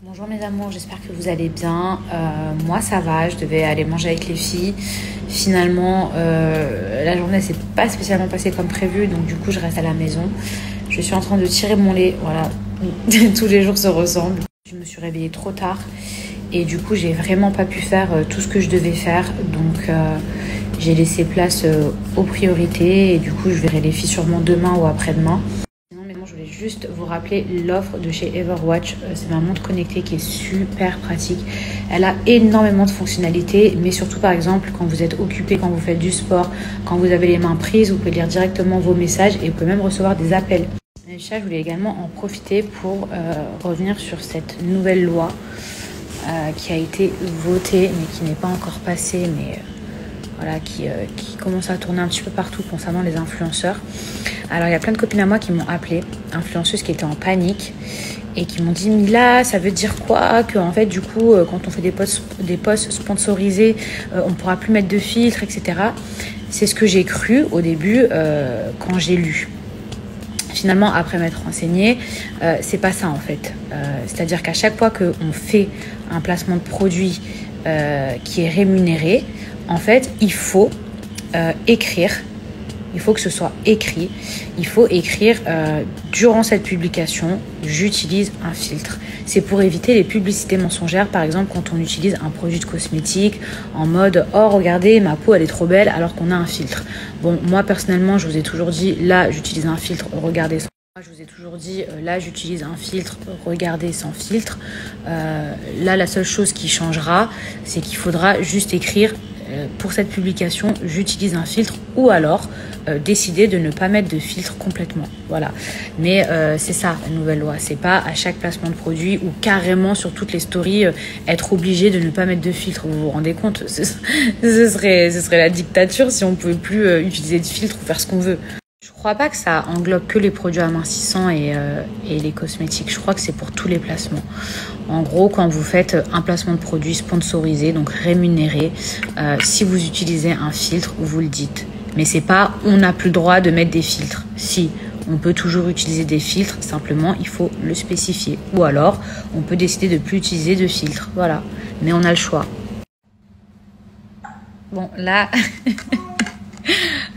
Bonjour mes amours, j'espère que vous allez bien. Moi ça va, je devais aller manger avec les filles. Finalement, la journée s'est pas spécialement passée comme prévu, donc du coup je reste à la maison. Je suis en train de tirer mon lait, voilà, tous les jours se ressemblent. Je me suis réveillée trop tard et du coup j'ai vraiment pas pu faire tout ce que je devais faire. Donc j'ai laissé place aux priorités et du coup je verrai les filles sûrement demain ou après-demain. Je voulais juste vous rappeler l'offre de chez Everwatch. C'est ma montre connectée qui est super pratique. Elle a énormément de fonctionnalités, mais surtout par exemple quand vous êtes occupé, quand vous faites du sport, quand vous avez les mains prises, vous pouvez lire directement vos messages et vous pouvez même recevoir des appels. Mais je voulais également en profiter pour revenir sur cette nouvelle loi qui a été votée mais qui n'est pas encore passée, mais voilà, qui commence à tourner un petit peu partout concernant les influenceurs. Alors, il y a plein de copines à moi qui m'ont appelé, influenceuses qui étaient en panique et qui m'ont dit « Mila, ça veut dire quoi? Que en fait, du coup, quand on fait des posts sponsorisés, on ne pourra plus mettre de filtres, etc. » C'est ce que j'ai cru au début quand j'ai lu. Finalement, après m'être renseignée, c'est pas ça en fait. C'est-à-dire qu'à chaque fois qu'on fait un placement de produit qui est rémunéré, en fait, il faut écrire. Il faut que ce soit écrit. Il faut écrire durant cette publication, j'utilise un filtre. C'est pour éviter les publicités mensongères, par exemple quand on utilise un produit de cosmétique en mode « Oh, regardez, ma peau, elle est trop belle » alors qu'on a un filtre. Bon, moi, personnellement, je vous ai toujours dit « Là, j'utilise un filtre, regardez sans ». Je vous ai toujours dit « Là, j'utilise un filtre, regardez sans filtre ». Là, la seule chose qui changera, c'est qu'il faudra juste écrire pour cette publication, j'utilise un filtre ou alors décider de ne pas mettre de filtre complètement. Voilà. Mais c'est ça la nouvelle loi. C'est pas à chaque placement de produit ou carrément sur toutes les stories être obligé de ne pas mettre de filtre. Vous vous rendez compte? Ce serait la dictature si on pouvait plus utiliser de filtre ou faire ce qu'on veut. Je crois pas que ça englobe que les produits amincissants et les cosmétiques. Je crois que c'est pour tous les placements. En gros, quand vous faites un placement de produit sponsorisé, donc rémunéré, si vous utilisez un filtre, vous le dites. Mais c'est pas on n'a plus le droit de mettre des filtres. Si, on peut toujours utiliser des filtres, simplement il faut le spécifier. Ou alors, on peut décider de plus utiliser de filtres. Voilà. Mais on a le choix. Bon, là...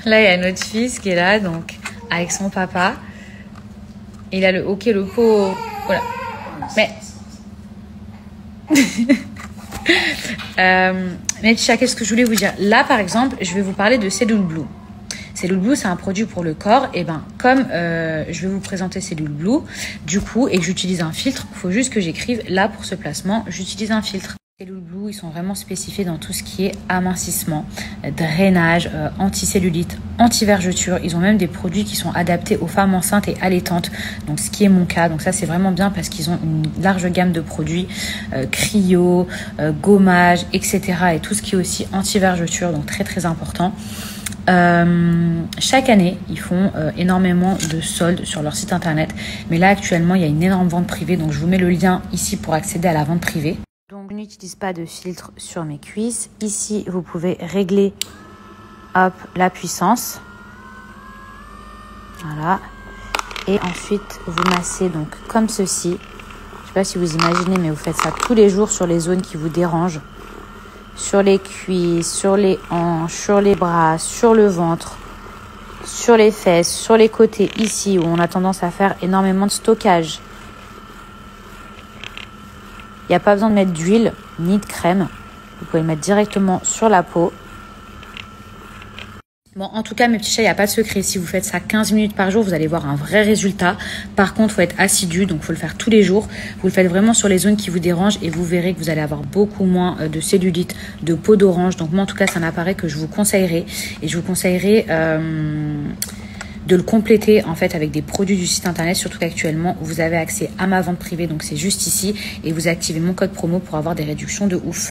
Là, il y a notre fils qui est là, donc, avec son papa. Il a le hockey, le pot... Voilà. Mais... mais qu'est-ce que je voulais vous dire? Là, par exemple, je vais vous parler de Cellule Blue. Cellule Blue, c'est un produit pour le corps. Et ben, comme je vais vous présenter Cellule Blue, du coup, et que j'utilise un filtre, il faut juste que j'écrive là pour ce placement, j'utilise un filtre. Cellule Blue, ils sont vraiment spécifiés dans tout ce qui est amincissement, drainage, anticellulite, anti-vergeture. Ils ont même des produits qui sont adaptés aux femmes enceintes et allaitantes, donc ce qui est mon cas. Donc ça, c'est vraiment bien parce qu'ils ont une large gamme de produits, cryo, gommage, etc. Et tout ce qui est aussi anti-vergeture, donc très très important. Chaque année, ils font énormément de soldes sur leur site internet. Mais là, actuellement, il y a une énorme vente privée. Donc je vous mets le lien ici pour accéder à la vente privée. Donc, je n'utilise pas de filtre sur mes cuisses. Ici, vous pouvez régler hop, la puissance. Voilà. Et ensuite, vous massez donc comme ceci. Je ne sais pas si vous imaginez, mais vous faites ça tous les jours sur les zones qui vous dérangent. Sur les cuisses, sur les hanches, sur les bras, sur le ventre, sur les fesses, sur les côtés, ici, où on a tendance à faire énormément de stockage. Il n'y a pas besoin de mettre d'huile ni de crème. Vous pouvez le mettre directement sur la peau. Bon, en tout cas, mes petits chats, il n'y a pas de secret. Si vous faites ça 15 minutes par jour, vous allez voir un vrai résultat. Par contre, il faut être assidu, donc il faut le faire tous les jours. Vous le faites vraiment sur les zones qui vous dérangent et vous verrez que vous allez avoir beaucoup moins de cellulite, de peau d'orange. Donc moi, en tout cas, c'est un appareil que je vous conseillerais. Et je vous conseillerais... de le compléter en fait avec des produits du site internet, surtout qu'actuellement vous avez accès à ma vente privée, donc c'est juste ici, et vous activez mon code promo pour avoir des réductions de ouf.